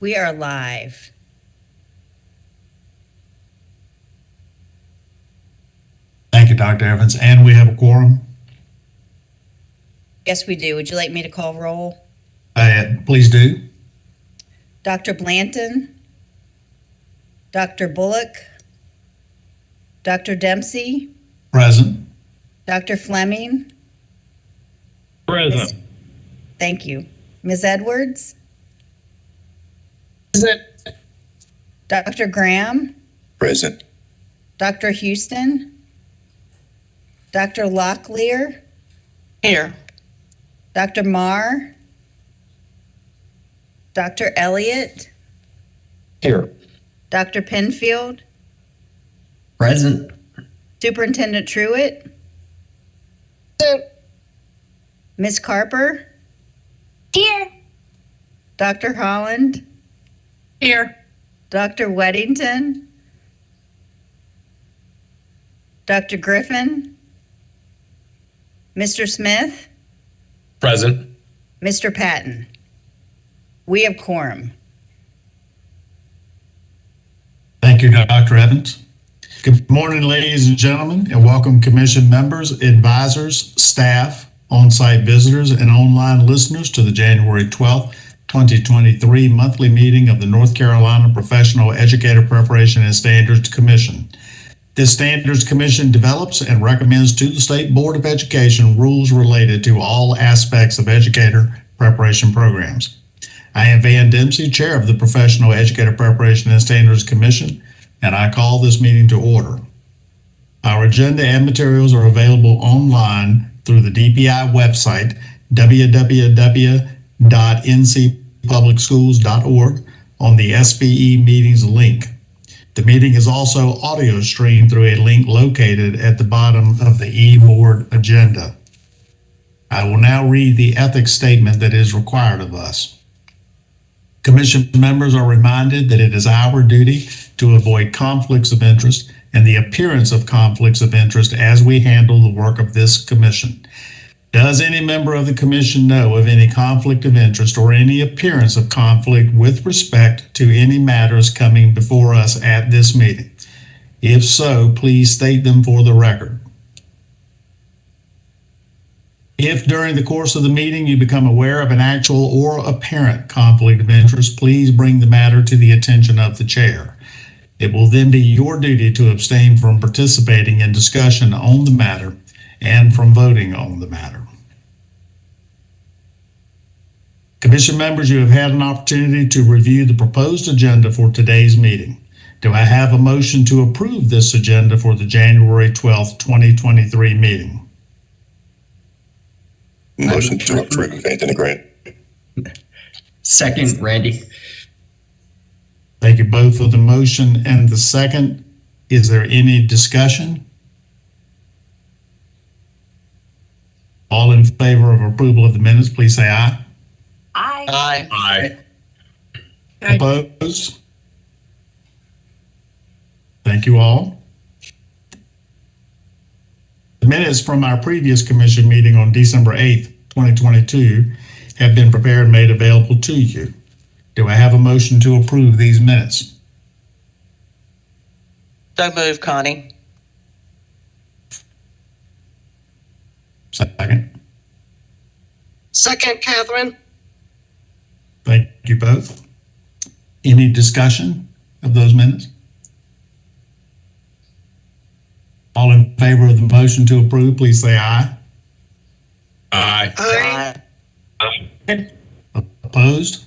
We are live. Thank you, Dr. Evans. And we have a quorum. Yes, we do. Would you like me to call roll? Please do. Dr. Blanton, Dr. Bullock, Dr. Dempsey, Present. Dr. Fleming. Present. Thank you. Ms. Edwards, Present. Dr. Graham, Present. Dr. Houston, Dr. Locklear, Here. Dr. Marr, Dr. Elliott, Here. Dr. Penfield, Present. Superintendent Truitt, Ms. Carper, Here. Dr. Holland, Here. Dr. Weddington, Dr. Griffin, Mr. Smith, Present. Mr. Patton. We have quorum. Thank you, Dr. Evans. Good morning, ladies and gentlemen, and welcome commission members, advisors, staff, on-site visitors, and online listeners to the January 12th, 2023 monthly meeting of the North Carolina Professional Educator Preparation and Standards Commission. This Standards Commission develops and recommends to the State Board of Education rules related to all aspects of educator preparation programs. I am Van Dempsey, Chair of the Professional Educator Preparation and Standards Commission, and I call this meeting to order. Our agenda and materials are available online through the DPI website, www.ncpublicschools.org, on the SBE meetings link. The meeting is also audio streamed through a link located at the bottom of the e-board agenda. I will now read the ethics statement that is required of us. Commission members are reminded that it is our duty to avoid conflicts of interest and the appearance of conflicts of interest as we handle the work of this commission. Does any member of the commission know of any conflict of interest or any appearance of conflict with respect to any matters coming before us at this meeting? If so, please state them for the record. If during the course of the meeting you become aware of an actual or apparent conflict of interest, please bring the matter to the attention of the chair. It will then be your duty to abstain from participating in discussion on the matter and from voting on the matter. Commission members, you have had an opportunity to review the proposed agenda for today's meeting. Do I have a motion to approve this agenda for the January 12th, 2023 meeting? Motion to approve, Anthony Grant. Second, Randy. Thank you both for the motion and the second. Is there any discussion? All in favor of approval of the minutes, please say aye. Aye. Aye. Opposed? Thank you all. The minutes from our previous commission meeting on December 8th, 2022 have been prepared and made available to you. Do I have a motion to approve these minutes? So move, Connie. Second. Second, Catherine. Thank you both. Any discussion of those minutes? All in favor of the motion to approve, please say aye. Aye. Aye. Opposed?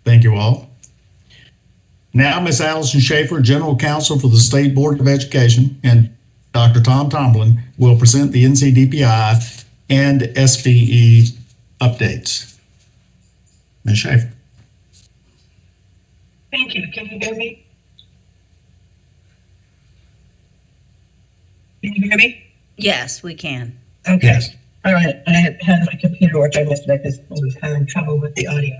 Thank you all. Now, Ms. Allison Schaefer, General Counsel for the State Board of Education, and Dr. Tom Tomlin will present the NCDPI and SBE updates. Ms. Schaefer. Thank you. Can you hear me? Can you hear me? Yes, we can. Okay. Yes. All right. I had my computer working yesterday because I was having trouble with the audio.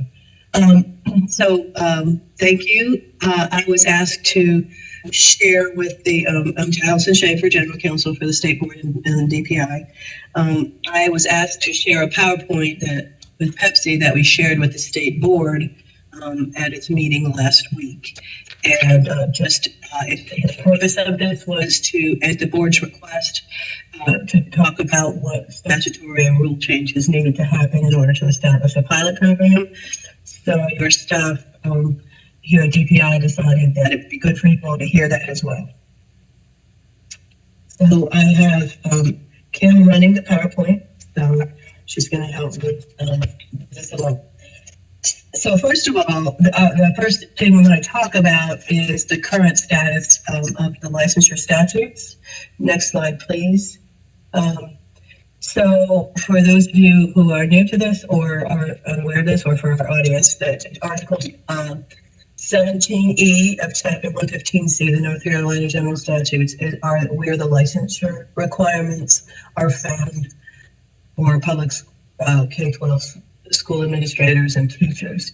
Thank you. I was asked to share with the, I'm Allison Schaefer, General Counsel for the State Board and DPI. I was asked to share a PowerPoint that with Pepsi that we shared with the state board at its meeting last week. And the purpose of this was to, at the board's request, to talk about what statutory and rule changes needed to happen in order to establish a pilot program. So your staff here at DPI decided that it'd be good for you all to hear that as well. So I have Kim running the PowerPoint, so she's going to help with this along. So first of all, the first thing we're going to talk about is the current status of the licensure statutes. Next slide, please. So for those of you who are new to this or are unaware of this, or for our audience, that Article 17E of Chapter 115C, the North Carolina General Statutes, are where the licensure requirements are found for public K-12 school administrators and teachers.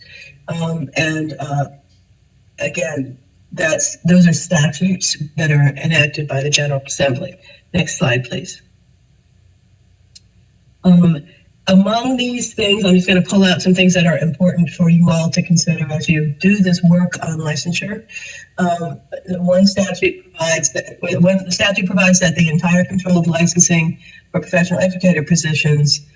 Again, those are statutes that are enacted by the General Assembly. Next slide, please. Among these things, I'm just going to pull out some things that are important for you all to consider as you do this work on licensure. The statute provides that the entire control of licensing for professional educator positions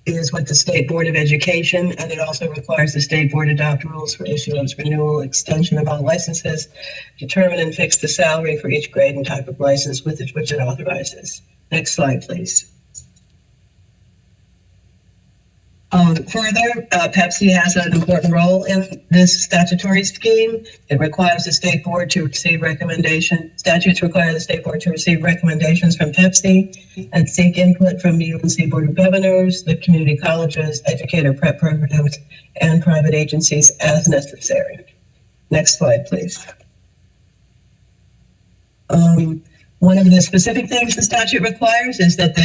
is with the State Board of Education, and it also requires the State Board adopt rules for issuance, renewal, extension of all licenses, determine and fix the salary for each grade and type of license with which it authorizes. Next slide, please. Further, Pepsi has an important role in this statutory scheme. It requires the state board to receive statutes require the state board to receive recommendations from Pepsi and seek input from the UNC Board of Governors, the community colleges, educator prep programs, and private agencies as necessary. Next slide, please. One of the specific things the statute requires is that the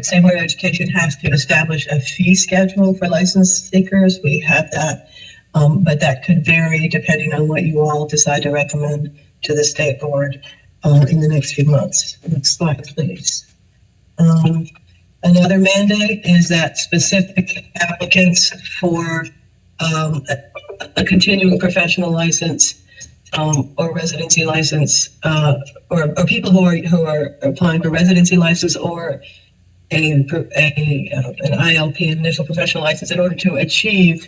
State Board of Education has to establish a fee schedule for license seekers. We have that, but that could vary depending on what you all decide to recommend to the state board in the next few months. Next slide, please. Another mandate is that specific applicants for a continuing professional license or residency license, or people who are applying for residency license or an ILP, initial professional license, in order to achieve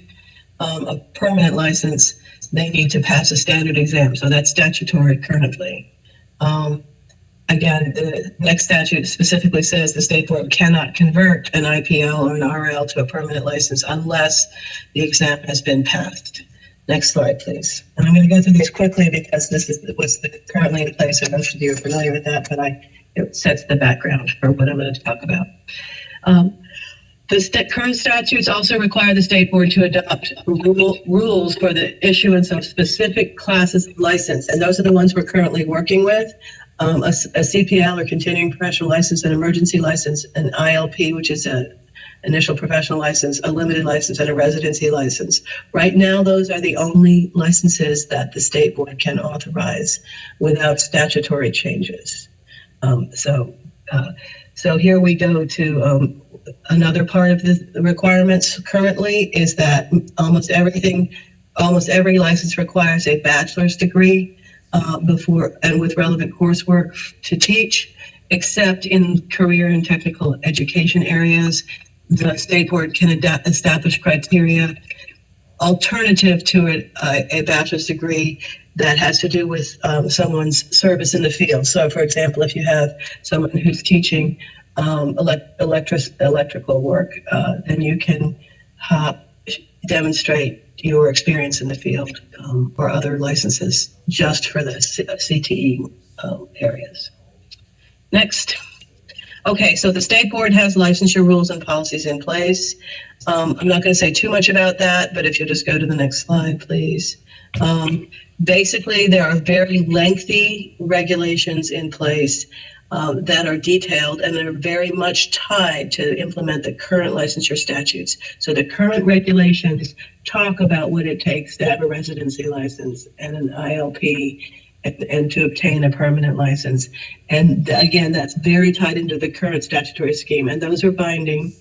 a permanent license, they need to pass a standard exam. So that's statutory currently. Again, the next statute specifically says the state board cannot convert an IPL or an RL to a permanent license unless the exam has been passed. Next slide, please. And I'm going to go through these quickly because this is what's currently in place, and most of you are familiar with that, but it sets the background for what I'm going to talk about. The current statutes also require the state board to adopt rules for the issuance of specific classes of license, and those are the ones we're currently working with. A CPL, or continuing professional license, an emergency license, an ILP, which is an initial professional license, a limited license, and a residency license. Right now, those are the only licenses that the state board can authorize without statutory changes. So here we go to another part of the requirements currently is that almost every license requires a bachelor's degree before and with relevant coursework to teach, except in career and technical education areas. The state board can establish criteria alternative to a bachelor's degree that has to do with someone's service in the field. So, for example, if you have someone who's teaching electrical work, then you can demonstrate your experience in the field or other licenses just for the CTE areas. Next. Okay, so the state board has licensure rules and policies in place. I'm not going to say too much about that, but if you'll just go to the next slide, please. Basically, there are very lengthy regulations in place that are detailed, and they're very much tied to implement the current licensure statutes. So the current regulations talk about what it takes to have a residency license and an ILP and to obtain a permanent license. And again, that's very tied into the current statutory scheme, and those are binding.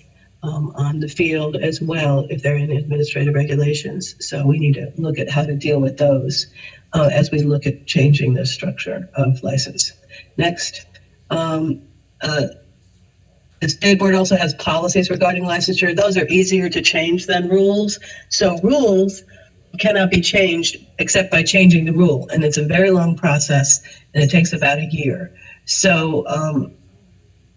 on the field as well if they're in administrative regulations. So we need to look at how to deal with those as we look at changing the structure of license. Next. The state board also has policies regarding licensure. Those are easier to change than rules. So rules cannot be changed except by changing the rule. And it's a very long process and it takes about a year. So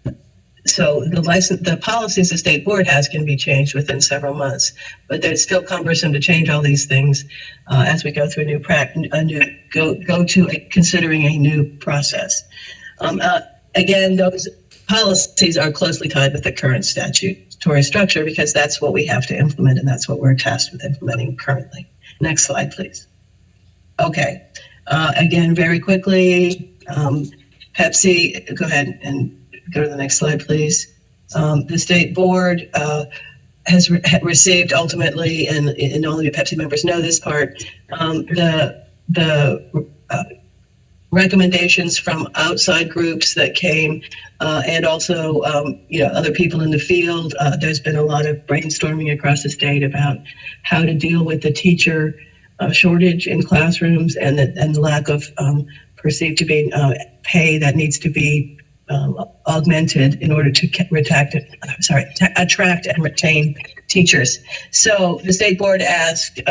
the policies the state board has can be changed within several months, but it's still cumbersome to change all these things as we go through considering a new process. Again, those policies are closely tied with the current statutory structure because that's what we have to implement and that's what we're tasked with implementing currently. Next slide, please. Okay. Again, very quickly, Pepsi, go ahead and go to the next slide, please. The state board has received ultimately, and all of your Pepsi members know this part, the recommendations from outside groups that came and also other people in the field. There's been a lot of brainstorming across the state about how to deal with the teacher shortage in classrooms and the lack of perceived to be pay that needs to be augmented in order to attract and retain teachers. So the state board asked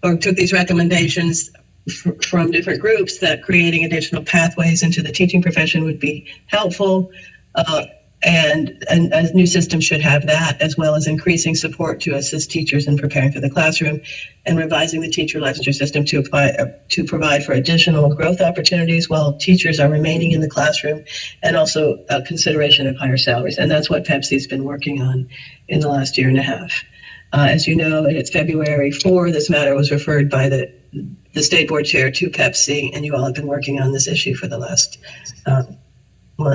or took these recommendations from different groups that creating additional pathways into the teaching profession would be helpful, and a new system should have that, as well as increasing support to assist teachers in preparing for the classroom, and revising the teacher licensure system to provide for additional growth opportunities while teachers are remaining in the classroom, and also consideration of higher salaries. And that's what Pepsi's been working on in the last year and a half. As you know, it's February 4. This matter was referred by the state board chair to Pepsi, and you all have been working on this issue for the last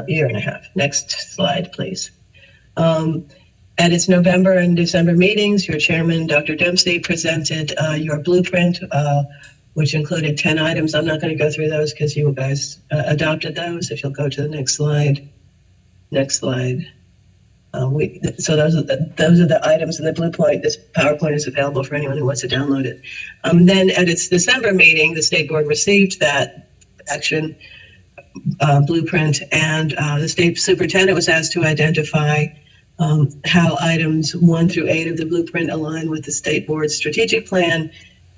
year and a half. Next slide, please. At its November and December meetings, your chairman, Dr. Dempsey, presented your blueprint, which included 10 items. I'm not going to go through those because you guys adopted those. If you'll go to the next slide. Next slide. So those are the items in the blueprint. This PowerPoint is available for anyone who wants to download it. Then at its December meeting, the state board received that action blueprint, and the state superintendent was asked to identify how items 1 through 8 of the blueprint align with the state board's strategic plan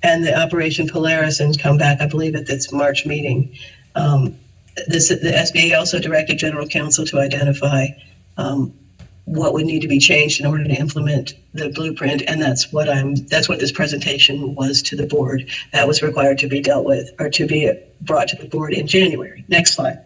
and the Operation Polaris, and come back, I believe, at its March meeting. The SBA also directed general counsel to identify what would need to be changed in order to implement the blueprint, and that's what this presentation was to the board. That was required to be dealt with, or to be brought to the board in January. Next slide.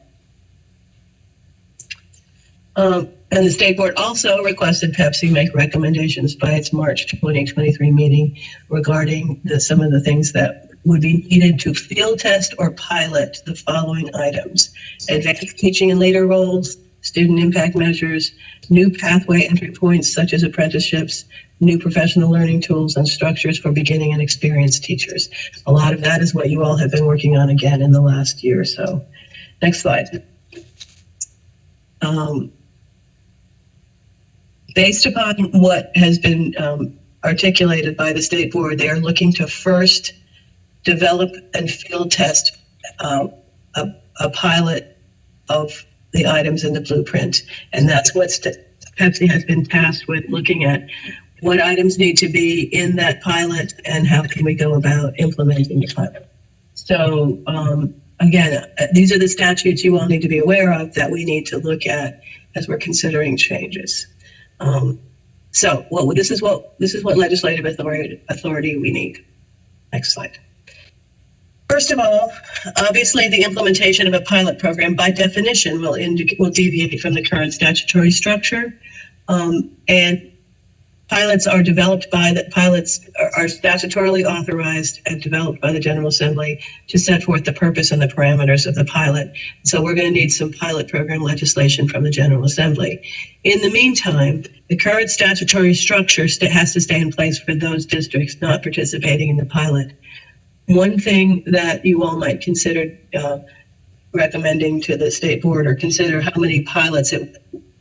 And the state board also requested Pepsi make recommendations by its March 2023 meeting regarding some of the things that would be needed to field test or pilot the following items: advanced teaching and leader roles, student impact measures, new pathway entry points such as apprenticeships, new professional learning tools and structures for beginning and experienced teachers. A lot of that is what you all have been working on again in the last year or so. Next slide. Based upon what has been articulated by the state board, they are looking to first develop and field test a pilot of the items in the blueprint. And that's what Pepsi has been tasked with, looking at what items need to be in that pilot and how can we go about implementing the pilot. So again, these are the statutes you all need to be aware of that we need to look at as we're considering changes. This is what legislative authority we need. Next slide. First of all, obviously, the implementation of a pilot program by definition will deviate from the current statutory structure, and pilots are statutorily authorized and developed by the General Assembly to set forth the purpose and the parameters of the pilot. So we're going to need some pilot program legislation from the General Assembly. In the meantime, the current statutory structure has to stay in place for those districts not participating in the pilot. One thing that you all might consider recommending to the state board, or consider how many pilots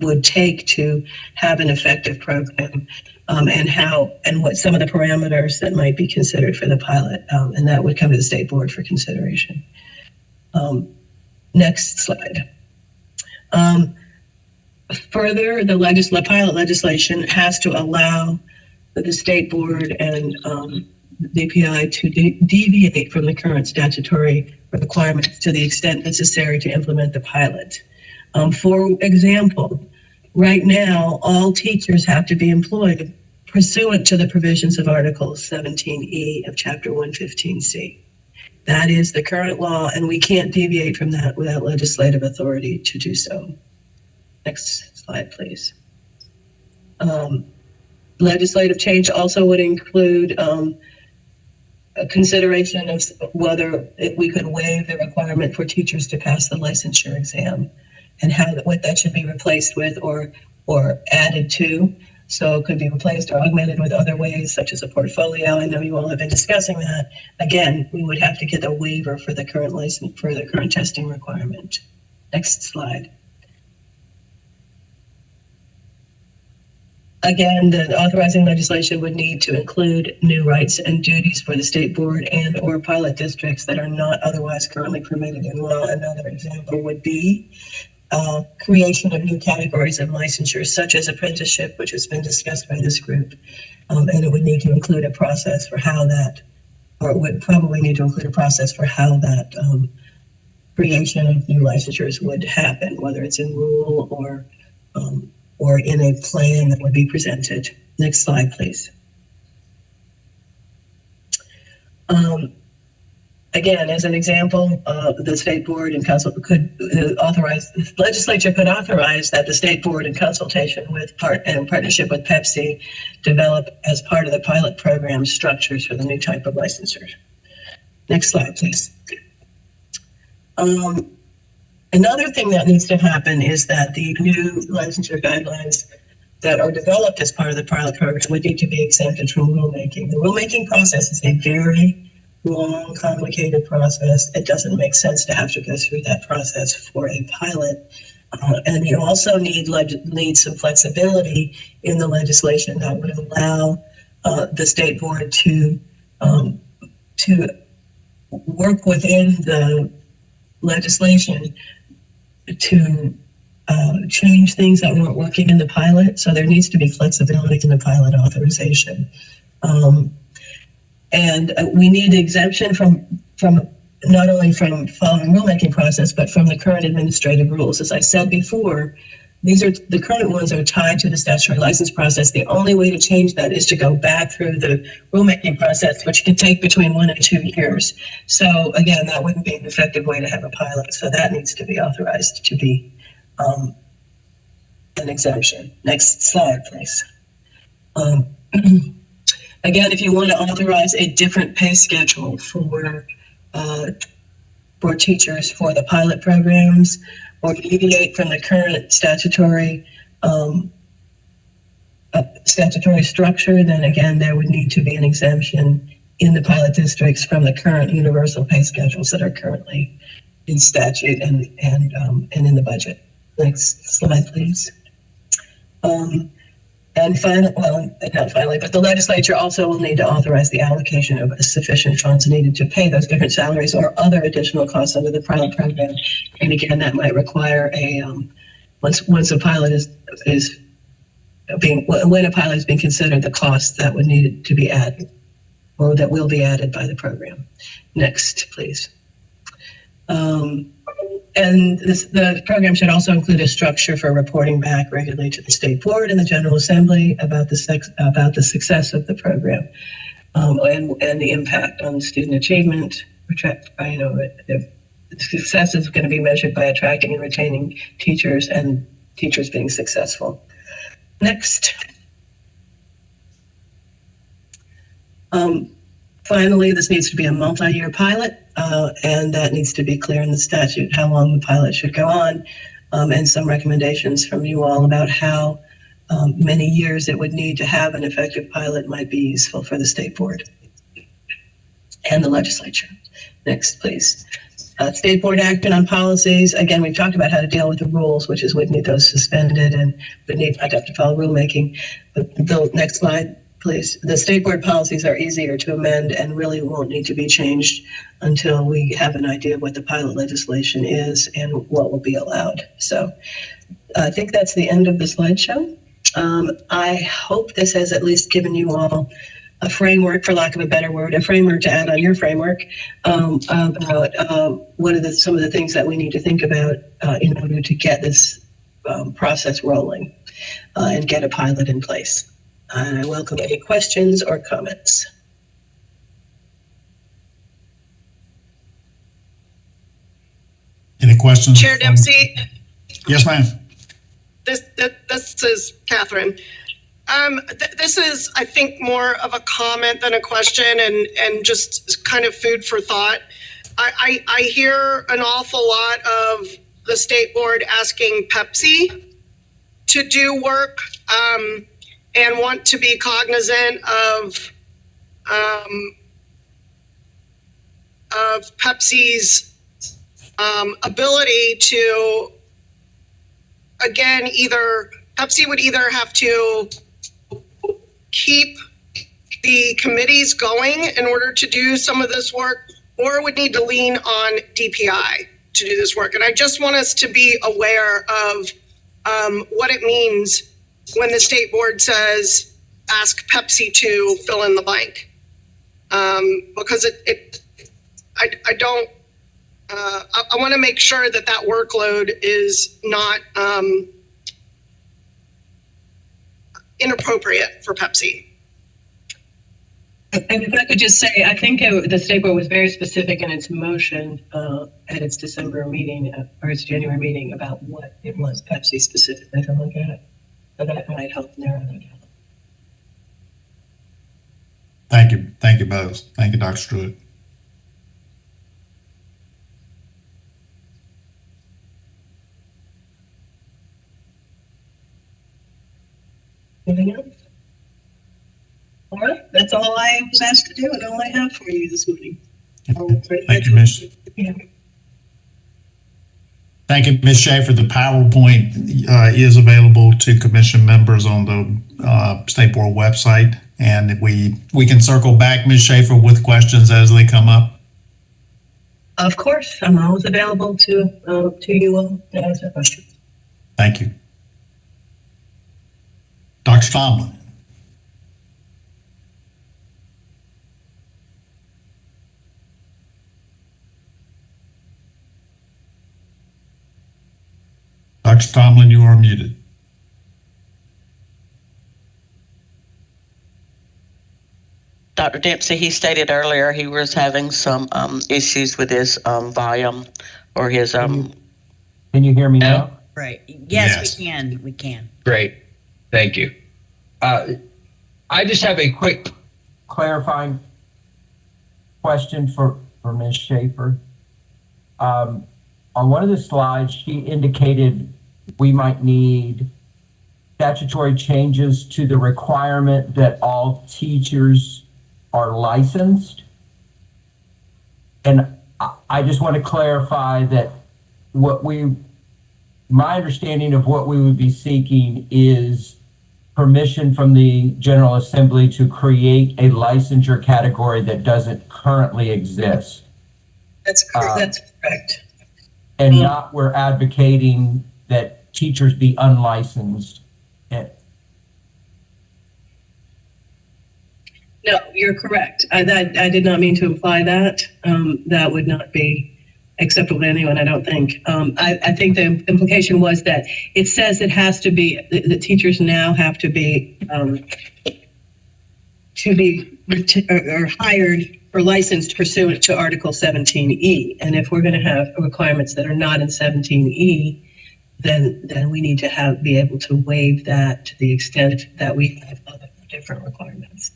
would take to have an effective program, and what some of the parameters that might be considered for the pilot, and that would come to the state board for consideration. Next slide. Further, the pilot legislation has to allow the state board and DPI to deviate from the current statutory requirements to the extent necessary to implement the pilot. For example, right now, all teachers have to be employed pursuant to the provisions of Article 17E of Chapter 115C. That is the current law, and we can't deviate from that without legislative authority to do so. Next slide, please. Legislative change also would include a consideration of whether we could waive the requirement for teachers to pass the licensure exam, and what that should be replaced with or added to. So it could be replaced or augmented with other ways, such as a portfolio. I know you all have been discussing that. Again, we would have to get a waiver for the current license, for the current testing requirement. Next slide. Again, the authorizing legislation would need to include new rights and duties for the state board and or pilot districts that are not otherwise currently permitted in law. Another example would be creation of new categories of licensure, such as apprenticeship, which has been discussed by this group. And it would need to include a process for how that, or it would probably need to include a process for how that creation of new licensures would happen, whether it's in rule or in a plan that would be presented. Next slide, please. Again, as an example, the state board and council could authorize, the legislature could authorize that the state board in consultation with partnership with Pepsi develop as part of the pilot program structures for the new type of licensure. Next slide, please. Another thing that needs to happen is that the new licensure guidelines that are developed as part of the pilot program would need to be exempted from rulemaking. The rulemaking process is a very long, complicated process. It doesn't make sense to have to go through that process for a pilot. And you also need some flexibility in the legislation that would allow the state board to work within the legislation to change things that weren't working in the pilot. So there needs to be flexibility in the pilot authorization. And we need exemption from not only from following rulemaking process, but from the current administrative rules. As I said before, the current ones are tied to the statutory license process. The only way to change that is to go back through the rulemaking process, which can take between 1 and 2 years. So again, that wouldn't be an effective way to have a pilot. So that needs to be authorized to be an exemption. Next slide, please. Again, if you want to authorize a different pay schedule for teachers for the pilot programs, or deviate from the current statutory structure, then again, there would need to be an exemption in the pilot districts from the current universal pay schedules that are currently in statute and in the budget. Next slide, please. And finally, well, not finally, but the legislature also will need to authorize the allocation of sufficient funds needed to pay those different salaries or other additional costs under the pilot program. And again, that might require once a pilot when a pilot is being considered, the costs that would need to be added, or that will be added by the program. Next, please. And the program should also include a structure for reporting back regularly to the state board and the General Assembly about the success of the program, and the impact on student achievement. The success is going to be measured by attracting and retaining teachers and teachers being successful. Next. Finally, this needs to be a multi-year pilot, and that needs to be clear in the statute how long the pilot should go on, and some recommendations from you all about how many years it would need to have an effective pilot might be useful for the state board and the legislature. Next, please. State board action on policies. Again, we've talked about how to deal with the rules, which is would need those suspended and would need I'd have to follow rulemaking. But the next slide, please. The state board policies are easier to amend and really won't need to be changed until we have an idea of what the pilot legislation is and what will be allowed. So I think that's the end of the slideshow. I hope this has at least given you all a framework, for lack of a better word, a framework to add on your framework about what are some of the things that we need to think about in order to get this process rolling and get a pilot in place. And I welcome any questions or comments. Any questions? Chair Dempsey, Yes, ma'am. this is Catherine. This is, I think, more of a comment than a question and just kind of food for thought. I hear an awful lot of the state board asking Pepsi to do work and want to be cognizant of Pepsi's ability to, again, Pepsi would either have to keep the committees going in order to do some of this work, or would need to lean on DPI to do this work. And I just want us to be aware of what it means when the state board says, ask Pepsi to fill in the blank. Because I don't, I want to make sure that that workload is not inappropriate for Pepsi. And if I could just say, I think the state board was very specific in its motion at its December meeting or its January meeting about what it was Pepsi specifically to look at. So that might help narrow that down. Thank you. Thank you both. Thank you, Dr. Stewart. Anything else? All right, that's all I was asked to do and all I have for you this morning. Thank you, Ms. Yeah. Thank you, Ms. Schaefer. The PowerPoint is available to commission members on the State Board website. And we can circle back, Ms. Schaefer, with questions as they come up. Of course, I'm always available to you all to answer questions. Thank you. Dr. Tomlin. Dr. Tomlin, you are muted. Dr. Dempsey, he stated earlier he was having some issues with his volume or his Can you hear me now? Right. Yes, Yes. we can. We can. Great. Thank you. I just have a quick clarifying question for Ms. Schaefer. On one of the slides, she indicated we might need statutory changes to the requirement that all teachers are licensed. And I just want to clarify that my understanding of what we would be seeking is permission from the General Assembly to create a licensure category that doesn't currently exist. That's correct. That's correct. And not we're advocating that teachers be unlicensed. No, you're correct. I did not mean to imply that. That would not be acceptable to anyone, I don't think. I think the implication was that it says it has to be, the teachers now have to be hired or licensed pursuant to Article 17E. And if we're going to have requirements that are not in 17E, then we need to be able to waive that to the extent that we have other different requirements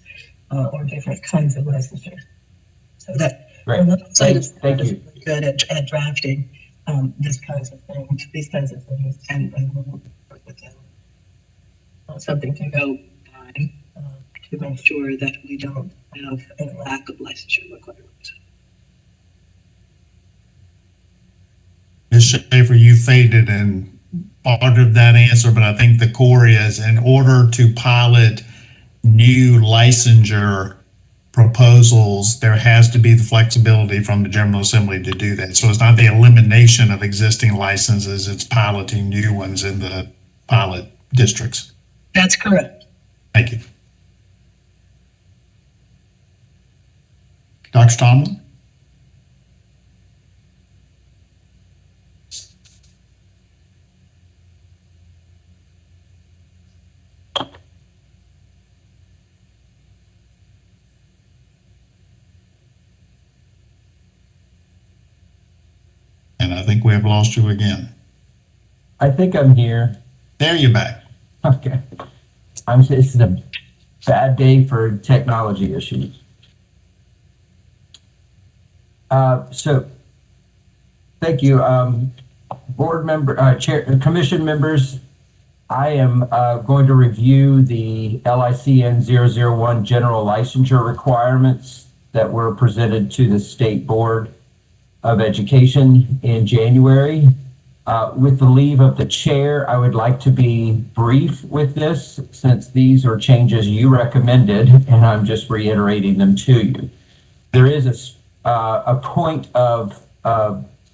or different kinds of licensure. So that Thank you. Good at drafting these kinds of things, and we'll work with them. Something to go by to make sure that we don't have a lack of licensure requirements. Ms. Schaefer, you faded in part of that answer, but I think the core is in order to pilot new licensure proposals, there has to be the flexibility from the General Assembly to do that. So it's not the elimination of existing licenses, it's piloting new ones in the pilot districts. That's correct. Thank you. Dr. Tomlin? And I think we have lost you again. I think I'm here. There you're back. Okay. This is a bad day for technology issues. So, thank you, board member, commission members. I am going to review the LICN 001 general licensure requirements that were presented to the State Board of Education in January. With the leave of the chair, I would like to be brief with this since these are changes you recommended and I'm just reiterating them to you. There is a point of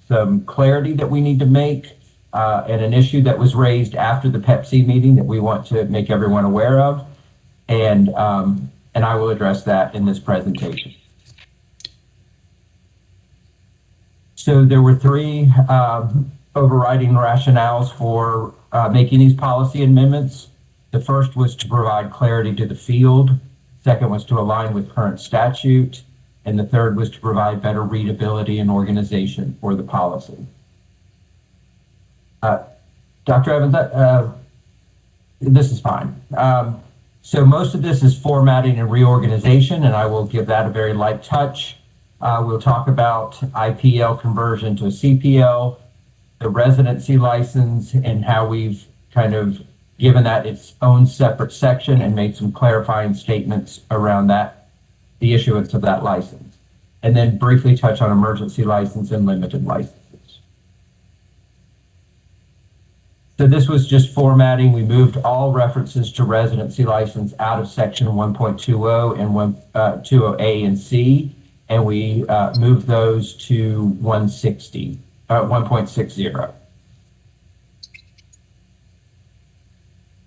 some clarity that we need to make and an issue that was raised after the Pepsi meeting that we want to make everyone aware of. And I will address that in this presentation. So there were three overriding rationales for making these policy amendments. The first was to provide clarity to the field. Second was to align with current statute. And the third was to provide better readability and organization for the policy. Dr. Evans, this is fine. So most of this is formatting and reorganization, and I will give that a very light touch. We'll talk about IPL conversion to a CPL, the residency license, and how we've kind of given that its own separate section and made some clarifying statements around that, the issuance of that license. And then briefly touch on emergency license and limited licenses. So this was just formatting. We moved all references to residency license out of section 1.20 and 1.20A and C, and we moved those to 1.60.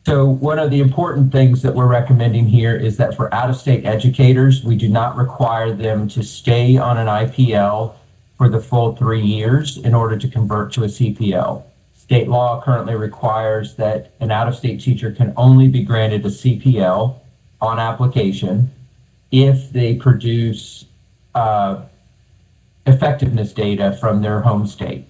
So one of the important things that we're recommending here is that for out-of-state educators, we do not require them to stay on an IPL for the full 3 years in order to convert to a CPL. State law currently requires that an out-of-state teacher can only be granted a CPL on application if they produce effectiveness data from their home state.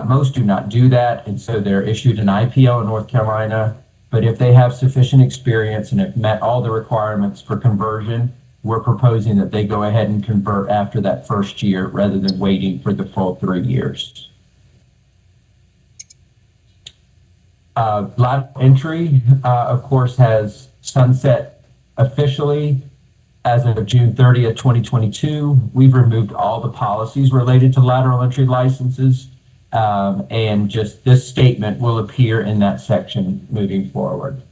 Most do not do that, and so they're issued an IPL in North Carolina. But if they have sufficient experience and have met all the requirements for conversion, we're proposing that they go ahead and convert after that first year rather than waiting for the full 3 years. Lateral entry, of course, has sunset officially as of June 30th, 2022. We've removed all the policies related to lateral entry licenses. And just this statement will appear in that section moving forward.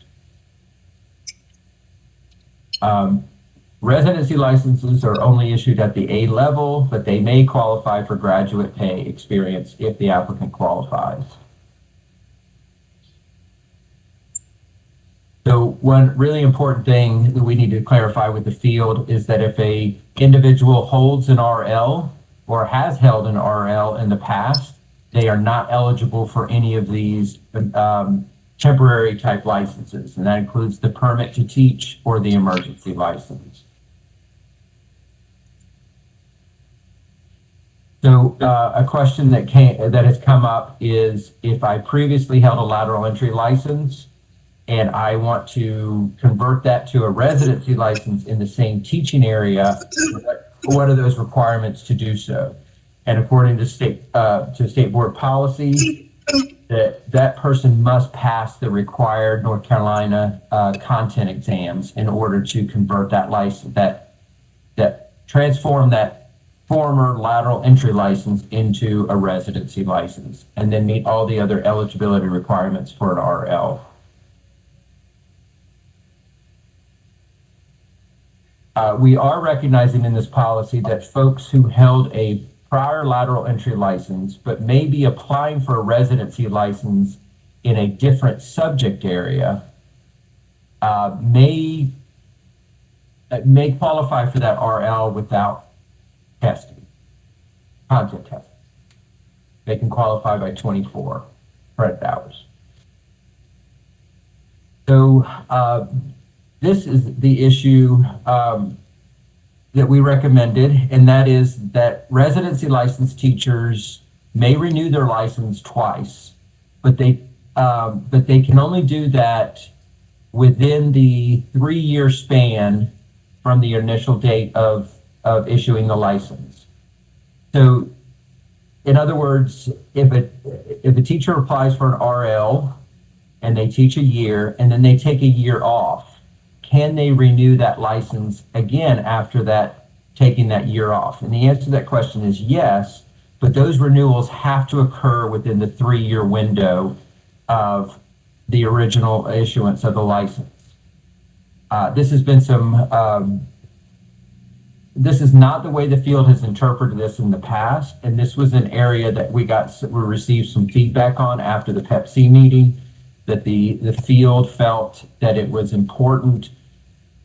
Residency licenses are only issued at the A level, but they may qualify for graduate pay experience if the applicant qualifies. So one really important thing that we need to clarify with the field is that if a individual holds an RL or has held an RL in the past, they are not eligible for any of these temporary type licenses, and that includes the permit to teach or the emergency license. So a question that has come up is if I previously held a lateral entry license and I want to convert that to a residency license in the same teaching area, what are those requirements to do so? And according to state board policy, that person must pass the required North Carolina content exams in order to convert that license, that transform that former lateral entry license into a residency license, and then meet all the other eligibility requirements for an RL. We are recognizing in this policy that folks who held a prior lateral entry license but may be applying for a residency license in a different subject area may qualify for that RL without testing, content testing. They can qualify by 24 credit hours. So this is the issue that we recommended, and that is that residency licensed teachers may renew their license twice, but they can only do that within the 3-year span from the initial date of issuing the license. So, in other words, if a teacher applies for an RL and they teach a year and then they take a year off, can they renew that license again after that, taking that year off? And the answer to that question is yes, but those renewals have to occur within the 3-year window of the original issuance of the license. This has been this is not the way the field has interpreted this in the past, and this was an area that we received some feedback on after the PEP-C meeting, that the field felt that it was important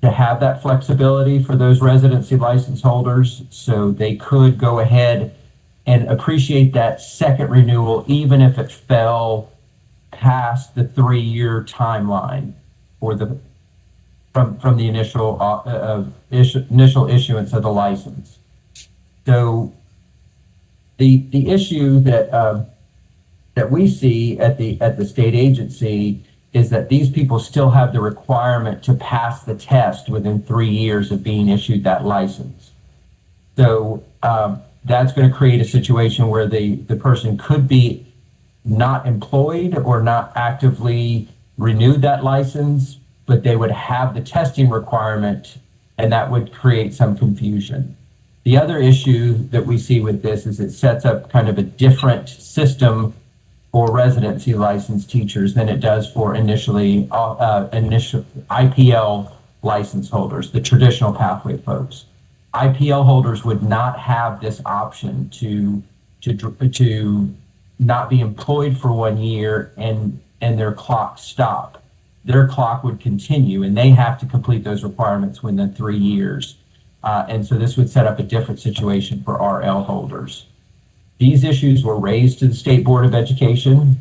to have that flexibility for those residency license holders so they could go ahead and appreciate that second renewal even if it fell past the 3-year timeline or from the initial issuance of the license. So the issue that we see at the state agency is that these people still have the requirement to pass the test within 3 years of being issued that license. So that's going to create a situation where the person could be not employed or not actively renewed that license, but they would have the testing requirement, and that would create some confusion. The other issue that we see with this is it sets up kind of a different system for residency licensed teachers than it does for initial IPL license holders, the traditional pathway folks. IPL holders would not have this option to not be employed for 1 year and their clock stop. Their clock would continue, and they have to complete those requirements within 3 years. And so this would set up a different situation for RL holders. These issues were raised to the State Board of Education.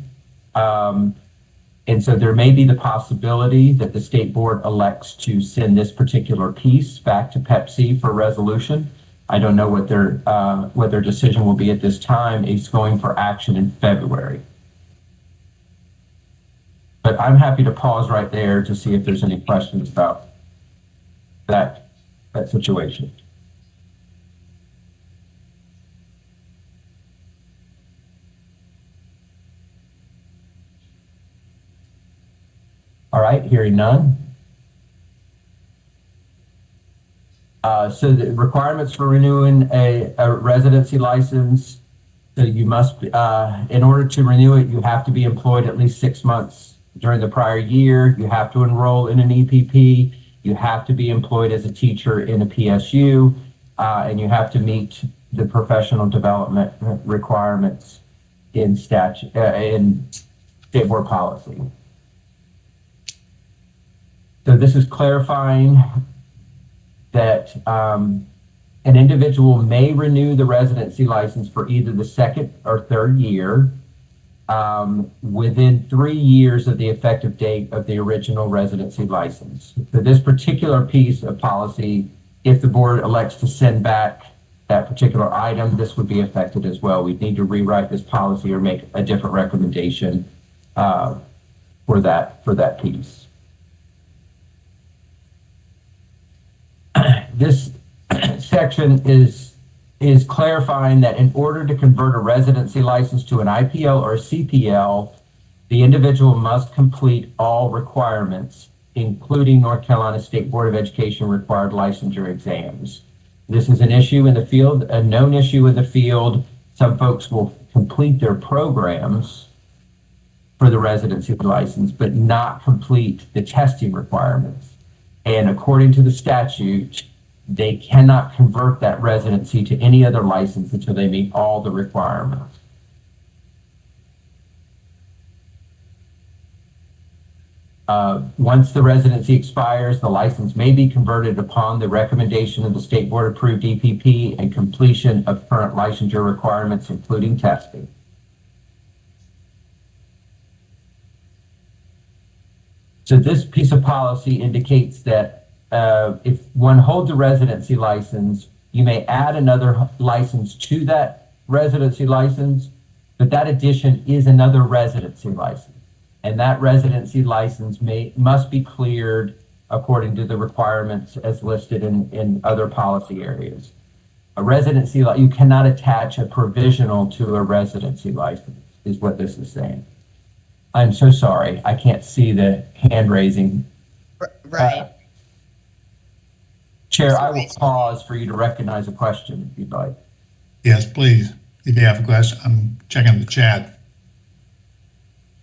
And so there may be the possibility that the State Board elects to send this particular piece back to PEP-C for resolution. I don't know what their decision will be at this time. It's going for action in February. But I'm happy to pause right there to see if there's any questions about that situation. All right, hearing none. So the requirements for renewing a residency license, so you must, in order to renew it, you have to be employed at least 6 months during the prior year. You have to enroll in an EPP. You have to be employed as a teacher in a PSU, and you have to meet the professional development requirements in statute, in State Board policy. So this is clarifying that an individual may renew the residency license for either the second or third year within 3 years of the effective date of the original residency license. For this particular piece of policy, if the board elects to send back that particular item, this would be affected as well. We'd need to rewrite this policy or make a different recommendation for that piece. This section is clarifying that in order to convert a residency license to an IPL or a CPL, the individual must complete all requirements, including North Carolina State Board of Education required licensure exams. this is an issue in the field, a known issue in the field. Some folks will complete their programs for the residency license, but not complete the testing requirements. And according to the statute, they cannot convert that residency to any other license until they meet all the requirements. Once the residency expires, the license may be converted upon the recommendation of the state board approved EPP and completion of current licensure requirements, including testing. So this piece of policy indicates that if one holds a residency license, you may add another license to that residency license, but that addition is another residency license. And that residency license must be cleared according to the requirements as listed in other policy areas. A residency, you cannot attach a provisional to a residency license, is what this is saying. I'm so sorry, I can't see the hand raising. Right. Chair, I will pause for you to recognize a question if you'd like. Yes, please. If you have a question, I'm checking the chat.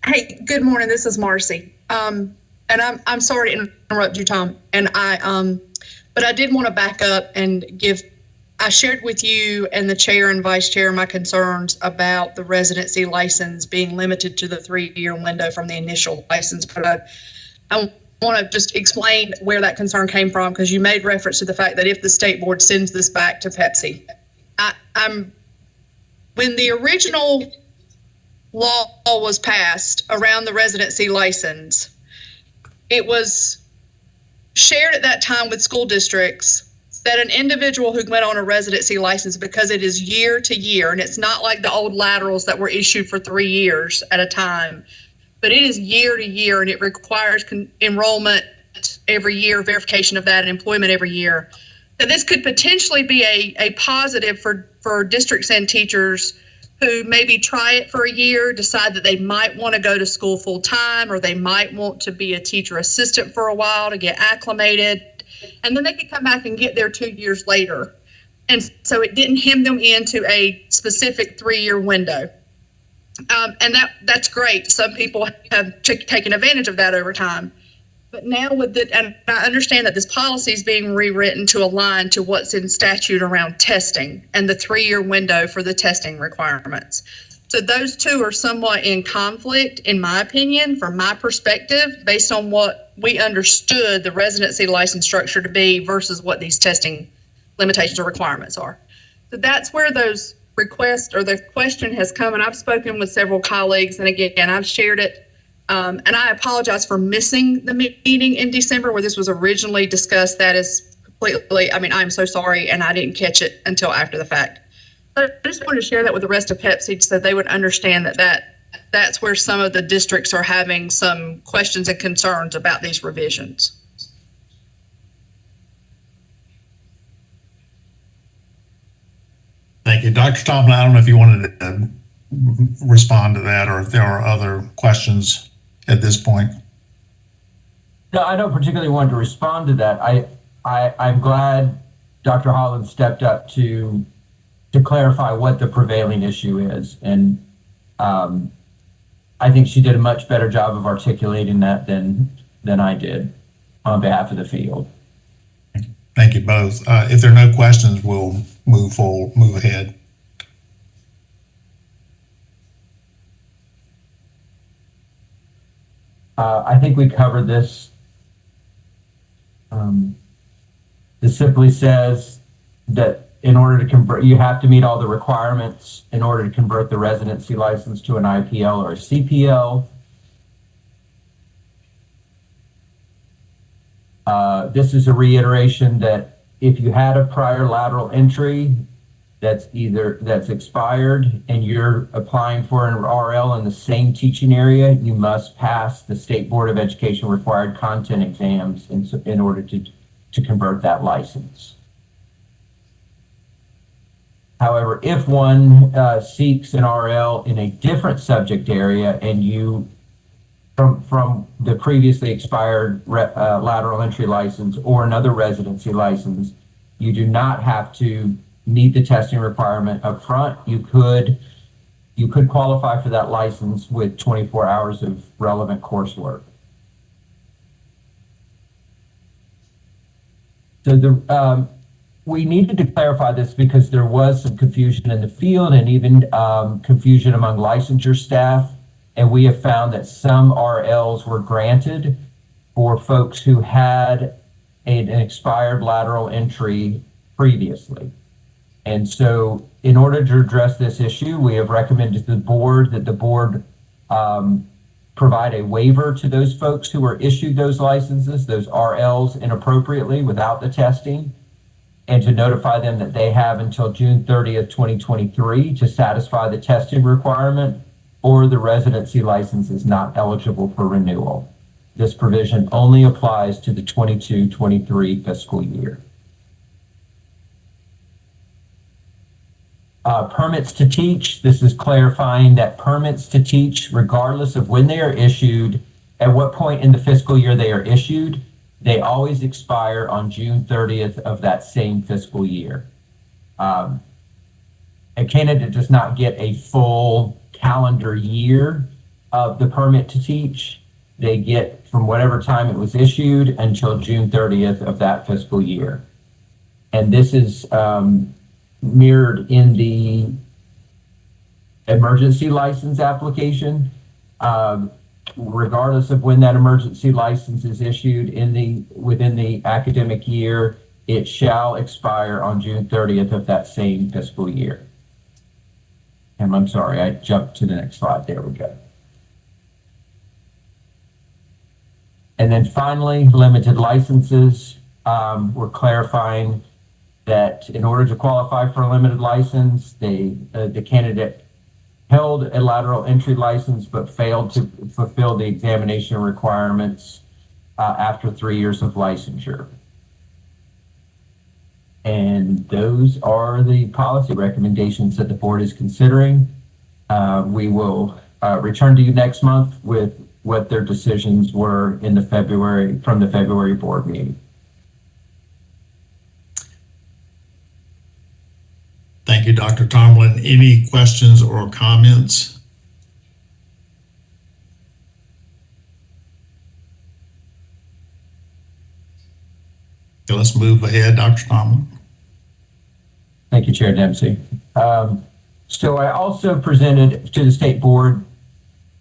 Hey, good morning. This is Marcy. And I'm sorry to interrupt you, Tom. And but I did want to back up and I shared with you and the chair and vice chair my concerns about the residency license being limited to the 3-year window from the initial license. But I want to just explain where that concern came from, because you made reference to the fact that if the state board sends this back to Pepsi, when the original law was passed around the residency license, it was shared at that time with school districts that an individual who went on a residency license, because it is year to year, and it's not like the old laterals that were issued for 3 years at a time, but it is year to year, and it requires enrollment every year, verification of that, and employment every year. So this could potentially be a positive for districts and teachers who maybe try it for a year, decide that they might want to go to school full time, or they might want to be a teacher assistant for a while to get acclimated, and then they could come back and get there 2 years later. And so it didn't hem them into a specific 3-year window. And that's great. Some people have taken advantage of that over time. But now and I understand that this policy is being rewritten to align to what's in statute around testing and the 3-year window for the testing requirements. So those two are somewhat in conflict, in my opinion, from my perspective, based on what we understood the residency license structure to be versus what these testing limitations or requirements are. So that's where those requests or the question has come, and I've spoken with several colleagues, and again, I've shared it. And I apologize for missing the meeting in December where this was originally discussed. That is completely, I'm so sorry, and I didn't catch it until after the fact. But I just wanted to share that with the rest of Pepsi so they would understand that's where some of the districts are having some questions and concerns about these revisions. Thank you. Dr. Tomlin, I don't know if you wanted to respond to that or if there are other questions at this point. No, I don't particularly want to respond to that. I'm glad Dr. Holland stepped up to clarify what the prevailing issue is. And I think she did a much better job of articulating that than I did on behalf of the field. Thank you both. If there are no questions, we'll move ahead. I think we covered this. This simply says that in order to convert, you have to meet all the requirements in order to convert the residency license to an IPL or a CPL. This is a reiteration that if you had a prior lateral entry that's expired and you're applying for an RL in the same teaching area, you must pass the State Board of Education required content exams in order to convert that license. However, if one seeks an RL in a different subject area and you from the previously expired lateral entry license or another residency license, You do not have to meet the testing requirement up front. You could qualify for that license with 24 hours of relevant coursework. So we needed to clarify this because there was some confusion in the field and even confusion among licensure staff. And we have found that some RLs were granted for folks who had an expired lateral entry previously. And so in order to address this issue, we have recommended to the board that the board provide a waiver to those folks who were issued those licenses, those RLs, inappropriately without the testing, and to notify them that they have until June 30th, 2023 to satisfy the testing requirement, or the residency license is not eligible for renewal. This provision only applies to the 22-23 fiscal year. Permits to teach. This is clarifying that permits to teach, regardless of when they are issued, at what point in the fiscal year they are issued, they always expire on June 30th of that same fiscal year. A candidate does not get a full calendar year of the permit to teach. They get from whatever time it was issued until June 30th of that fiscal year. And this is mirrored in the emergency license application. Regardless of when that emergency license is issued within the academic year, it shall expire on June 30th of that same fiscal year. And I'm sorry, I jumped to the next slide. There we go. And then finally, limited licenses. We're clarifying that in order to qualify for a limited license, the candidate held a lateral entry license but failed to fulfill the examination requirements after 3 years of licensure. And those are the policy recommendations that the board is considering. We will return to you next month with what their decisions were from the February board meeting. Thank you, Dr. Tomlin. Any questions or comments? Okay, let's move ahead, Dr. Tomlin. Thank you, Chair Dempsey. So I also presented to the state board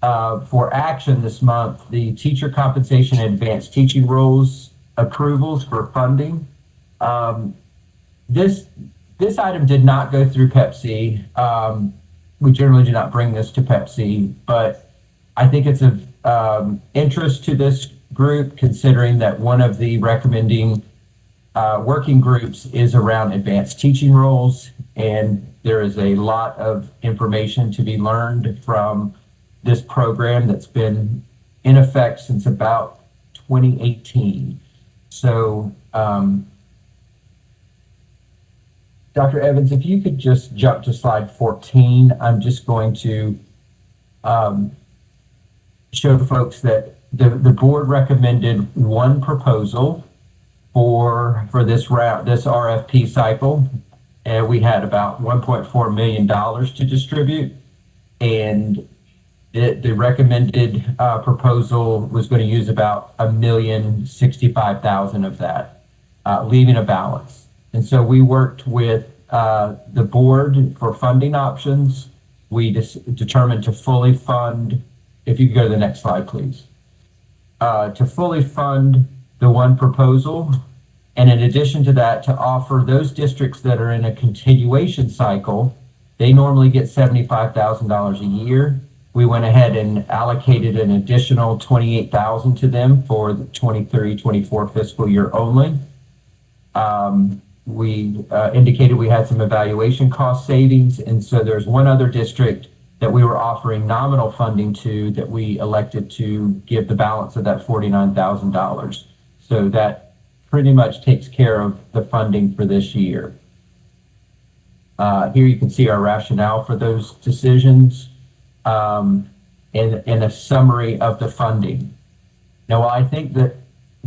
for action this month the teacher compensation and advanced teaching roles approvals for funding. This item did not go through Pepsi. We generally do not bring this to Pepsi, but I think it's of interest to this group, considering that one of the recommending working groups is around advanced teaching roles, and there is a lot of information to be learned from this program that's been in effect since about 2018. So, Dr. Evans, if you could just jump to slide 14, I'm just going to show folks that the board recommended one proposal for this RFP cycle, and we had about $1.4 million to distribute, and the recommended proposal was going to use about $1,065,000 of that, leaving a balance. And so we worked with the board for funding options. We determined to fully fund, if you could go to the next slide, please, to fully fund the one proposal. And in addition to that, to offer those districts that are in a continuation cycle, they normally get $75,000 a year. We went ahead and allocated an additional $28,000 to them for the 23-24 fiscal year only. We indicated we had some evaluation cost savings, and so there's one other district that we were offering nominal funding to that we elected to give the balance of that $49,000. So that pretty much takes care of the funding for this year. Here you can see our rationale for those decisions and a summary of the funding. Now, while I think that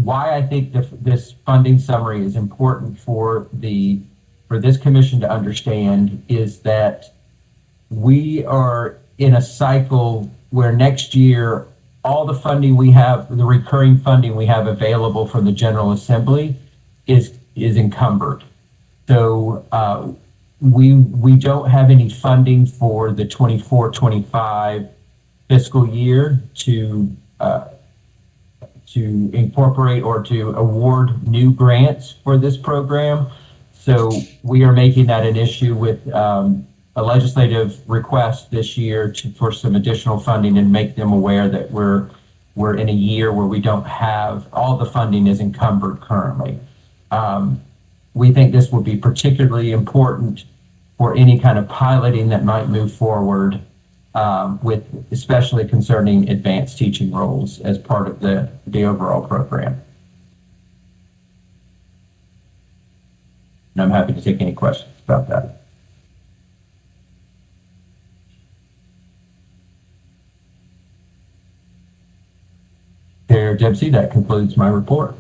why I think this funding summary is important for this commission to understand is that we are in a cycle where next year, all the funding we have, the recurring funding we have available from the General Assembly is encumbered. So we don't have any funding for the 24-25 fiscal year to incorporate or to award new grants for this program. So we are making that an issue with a legislative request this year for some additional funding and make them aware that we're in a year where we don't have, all the funding is encumbered currently. We think this will be particularly important for any kind of piloting that might move forward with especially concerning advanced teaching roles as part of the overall program. And I'm happy to take any questions about that. Chair Dempsey, that concludes my report.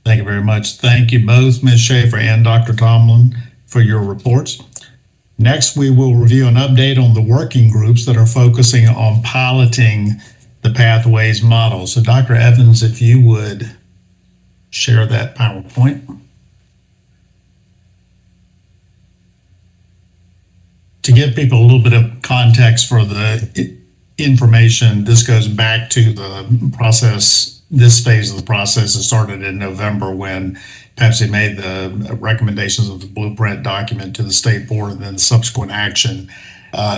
Thank you very much. Thank you both, Ms. Schaefer and Dr. Tomlin, for your reports. Next, we will review an update on the working groups that are focusing on piloting the Pathways model. So Dr. Evans, if you would share that PowerPoint. To give people a little bit of context for the information, this goes back to the process. This phase of the process has started in November when Pepsi made the recommendations of the blueprint document to the state board and then subsequent action.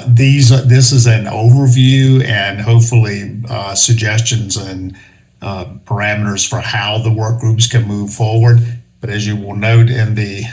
This is an overview and hopefully suggestions and parameters for how the work groups can move forward. But as you will note in the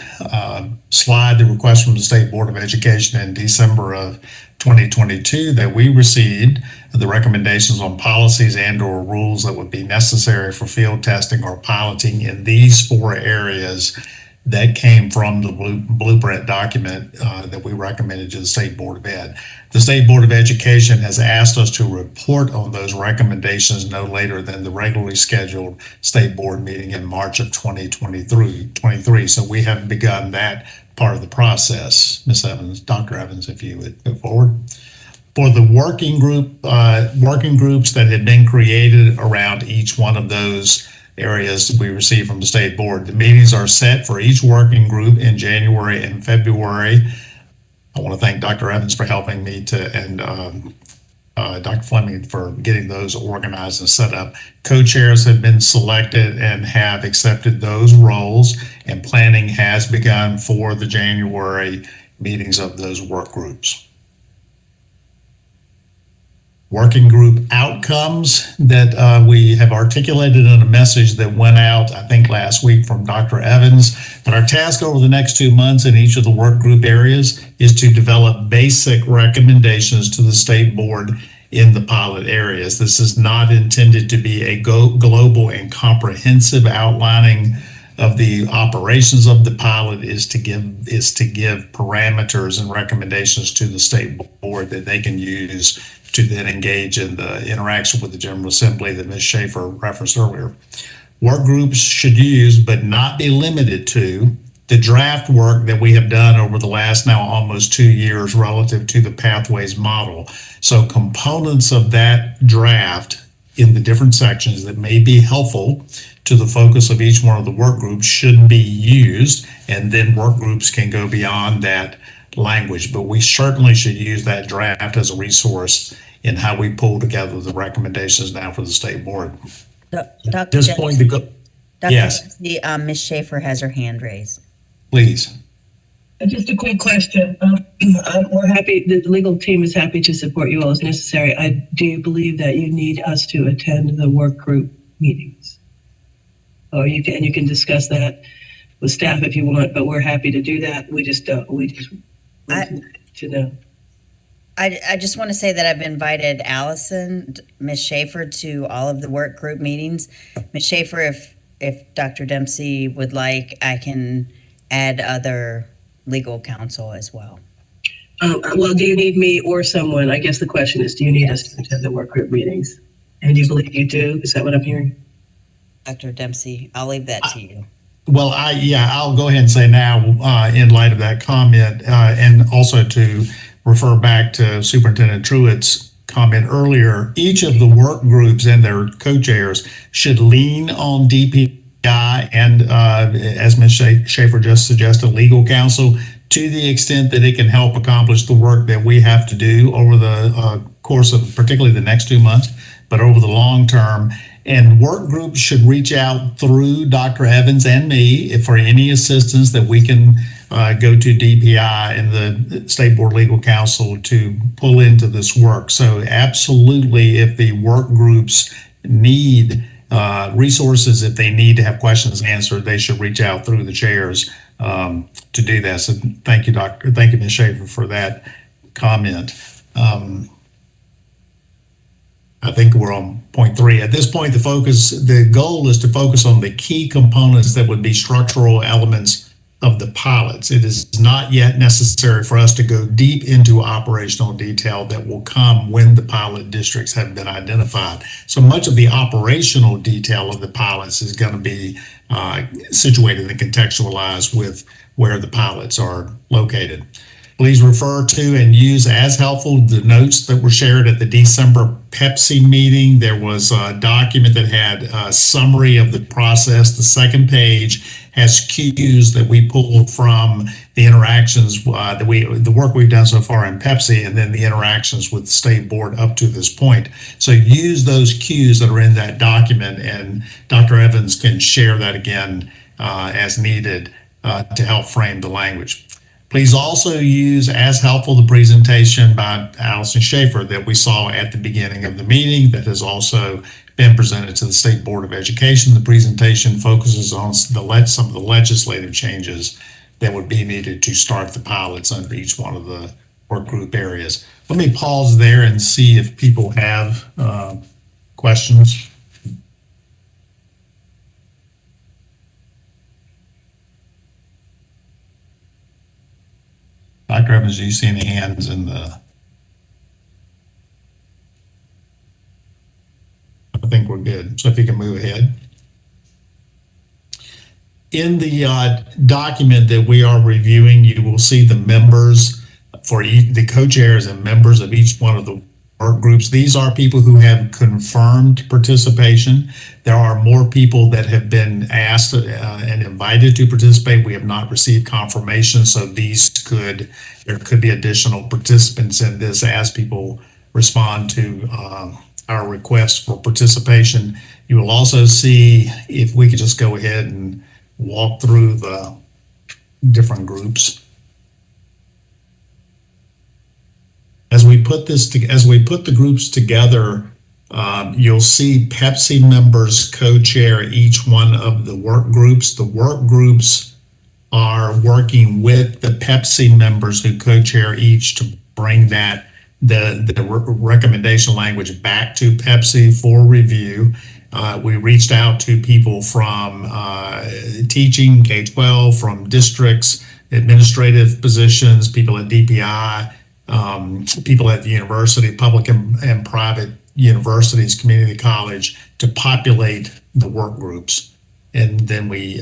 slide, the request from the State Board of Education in December of 2022 that we received the recommendations on policies and or rules that would be necessary for field testing or piloting in these 4 areas that came from the blueprint document that we recommended to the State Board of Ed. The State Board of Education has asked us to report on those recommendations no later than the regularly scheduled State Board meeting in March of 2023. So we have begun that part of the process. Ms. Evans, Dr. Evans, if you would go forward. For the working groups that had been created around each one of those areas we received from the state board, the meetings are set for each working group in January and February. I want to thank Dr. Evans for helping me and Dr. Fleming for getting those organized and set up. Co-chairs have been selected and have accepted those roles, and planning has begun for the January meetings of those work groups. Working group outcomes that we have articulated in a message that went out, I think, last week from Dr. Evans. But our task over the next 2 months in each of the work group areas is to develop basic recommendations to the state board in the pilot areas. This is not intended to be a global and comprehensive outlining of the operations of the pilot. Is to give parameters and recommendations to the state board that they can use to then engage in the interaction with the General Assembly that Ms. Schaefer referenced earlier. Work groups should use, but not be limited to, the draft work that we have done over the last now almost 2 years relative to the Pathways model. So components of that draft in the different sections that may be helpful to the focus of each one of the work groups should be used, and then work groups can go beyond that language. But we certainly should use that draft as a resource in how we pull together the recommendations now for the state board. Dr. This point to go. Dr. Yes. Ms. Schaefer has her hand raised. Please. Just a quick question. We're happy, the legal team is happy to support you all as necessary. Do you believe that you need us to attend the work group meetings? Or you can discuss that with staff if you want, but we're happy to do that. We just want to know. I just want to say that I've invited Allison, Ms. Schaefer, to all of the work group meetings. Ms. Schaefer, if Dr. Dempsey would like, I can add other legal counsel as well. Well, do you need me or someone? I guess the question is, do you need us to attend the work group meetings? And you believe you do? Is that what I'm hearing? Dr. Dempsey. I'll leave that to you. Well, I'll go ahead and say now, in light of that comment, and also to refer back to Superintendent Truitt's comment earlier, each of the work groups and their co-chairs should lean on DPI and, as Ms. Schaefer just suggested, legal counsel to the extent that it can help accomplish the work that we have to do over the course of particularly the next 2 months, but over the long term. And work groups should reach out through Dr. Evans and me if for any assistance that we can go to DPI and the State Board Legal Counsel to pull into this work. So absolutely, if the work groups need resources, if they need to have questions answered, they should reach out through the chairs to do that. So thank you, Thank you, Ms. Schaefer, for that comment. I think we're on point 3. At this point, the goal is to focus on the key components that would be structural elements of the pilots. It is not yet necessary for us to go deep into operational detail that will come when the pilot districts have been identified. So much of the operational detail of the pilots is going to be situated and contextualized with where the pilots are located. Please refer to and use as helpful the notes that were shared at the December Pepsi meeting. There was a document that had a summary of the process. The second page has cues that we pulled from the interactions the work we've done so far in Pepsi, and then the interactions with the state board up to this point. So use those cues that are in that document, and Dr. Evans can share that again as needed to help frame the language. Please also use as helpful the presentation by Allison Schaefer that we saw at the beginning of the meeting that has also been presented to the State Board of Education. The presentation focuses on some of the legislative changes that would be needed to start the pilots under each one of the work group areas. Let me pause there and see if people have questions. Dr. Evans, do you see any hands in the? I think we're good. So if you can move ahead. In the document that we are reviewing, you will see the members for the co-chairs and members of each one of the work groups. These are people who have confirmed participation. There are more people that have been asked and invited to participate. We have not received confirmation, so there could be additional participants in this as people respond to our request for participation. You will also see, if we could just go ahead and walk through the different groups. As we put the groups together, you'll see Pepsi members co-chair each one of the work groups. The work groups are working with the Pepsi members who co-chair each to bring the recommendation language back to Pepsi for review. We reached out to people from teaching, K-12, from districts, administrative positions, people at DPI, people at the university, public and private universities, community college, to populate the work groups. And then we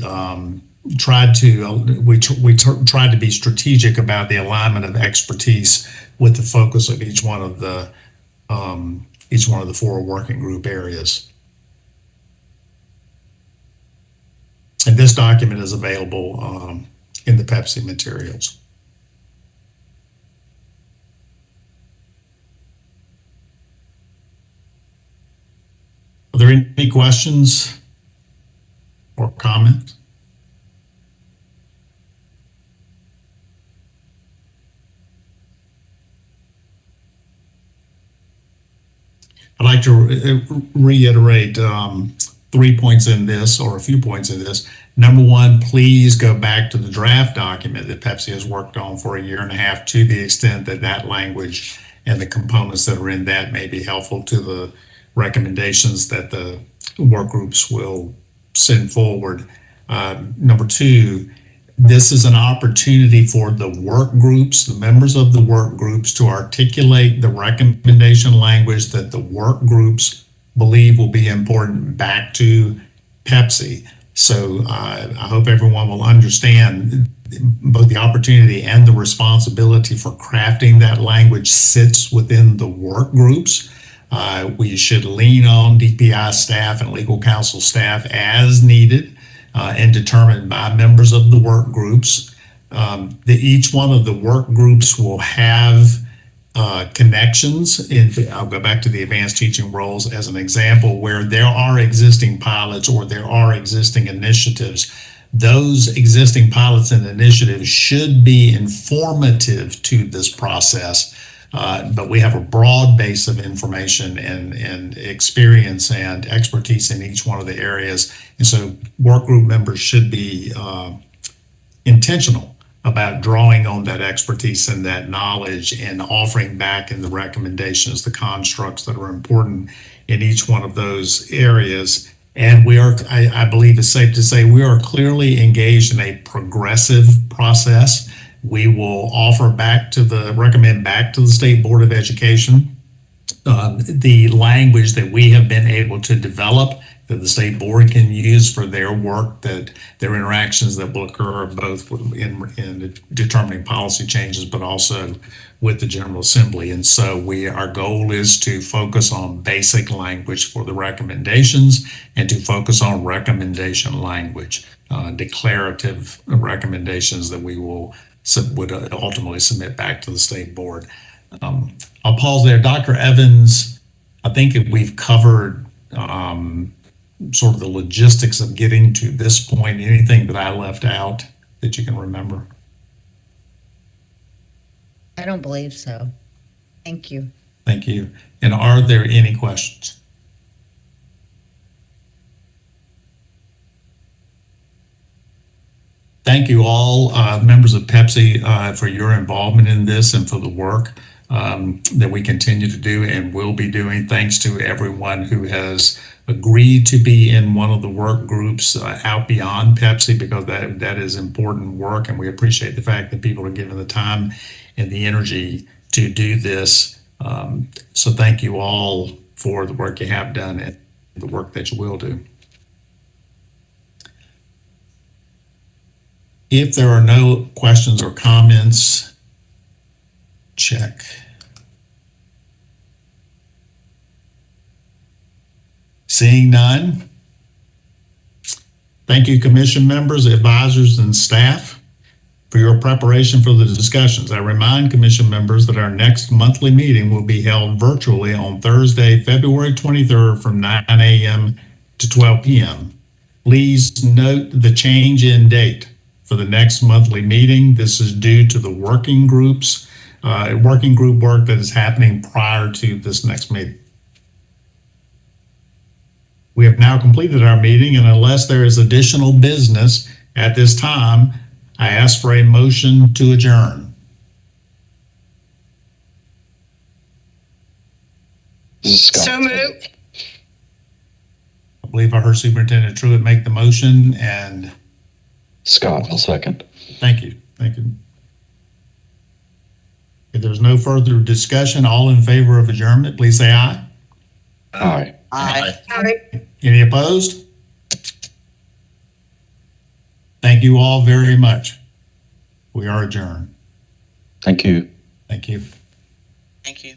tried to be strategic about the alignment of expertise with the focus of each one of the 4 working group areas. And this document is available in the Pepsi materials. Are there any questions or comments? I'd like to reiterate 3 points in this, or a few points in this. Number one, please go back to the draft document that Pepsi has worked on for 1.5 years to the extent that that language and the components that are in that may be helpful to the recommendations that the work groups will send forward. Number two, this is an opportunity for the work groups, the members of the work groups, to articulate the recommendation language that the work groups believe will be important back to Pepsi. So I hope everyone will understand both the opportunity and the responsibility for crafting that language sits within the work groups. We should lean on DPI staff and legal counsel staff as needed and determined by members of the work groups. Each one of the work groups will have connections. I'll go back to the advanced teaching roles as an example where there are existing pilots or there are existing initiatives. Those existing pilots and initiatives should be informative to this process, but we have a broad base of information and experience and expertise in each one of the areas. And so work group members should be intentional about drawing on that expertise and that knowledge and offering back in the recommendations, the constructs that are important in each one of those areas. And we are, I believe it's safe to say, we are clearly engaged in a progressive process. We will recommend back to the State Board of Education the language that we have been able to develop that the state board can use for their work, that their interactions that will occur both in determining policy changes, but also with the General Assembly. And so our goal is to focus on basic language for the recommendations and to focus on recommendation language, declarative recommendations that we would ultimately submit back to the state board. I'll pause there. Dr. Evans, I think we've covered sort of the logistics of getting to this point. Anything that I left out that you can remember? I don't believe so. Thank you. Thank you. And are there any questions? Thank you all, members of Pepsi, for your involvement in this and for the work that we continue to do and will be doing. Thanks to everyone who has agreed to be in one of the work groups out beyond Pepsi, because that is important work, and we appreciate the fact that people are given the time and the energy to do this. So thank you all for the work you have done and the work that you will do. If there are no questions or comments, check. Seeing none. Thank you, commission members, advisors, and staff for your preparation for the discussions. I remind commission members that our next monthly meeting will be held virtually on Thursday, February 23rd from 9 a.m. to 12 p.m. Please note the change in date for the next monthly meeting. This is due to the working group work that is happening prior to this next meeting. We have now completed our meeting, and unless there is additional business at this time, I ask for a motion to adjourn. So moved. I believe I heard Superintendent Truitt make the motion, and Scott, I'll second. thank you. Thank you. If there's no further discussion, all in favor of adjournment, please say aye. Aye. Aye. Any opposed? Thank you all very much. We are adjourned. Thank you. Thank you. Thank you.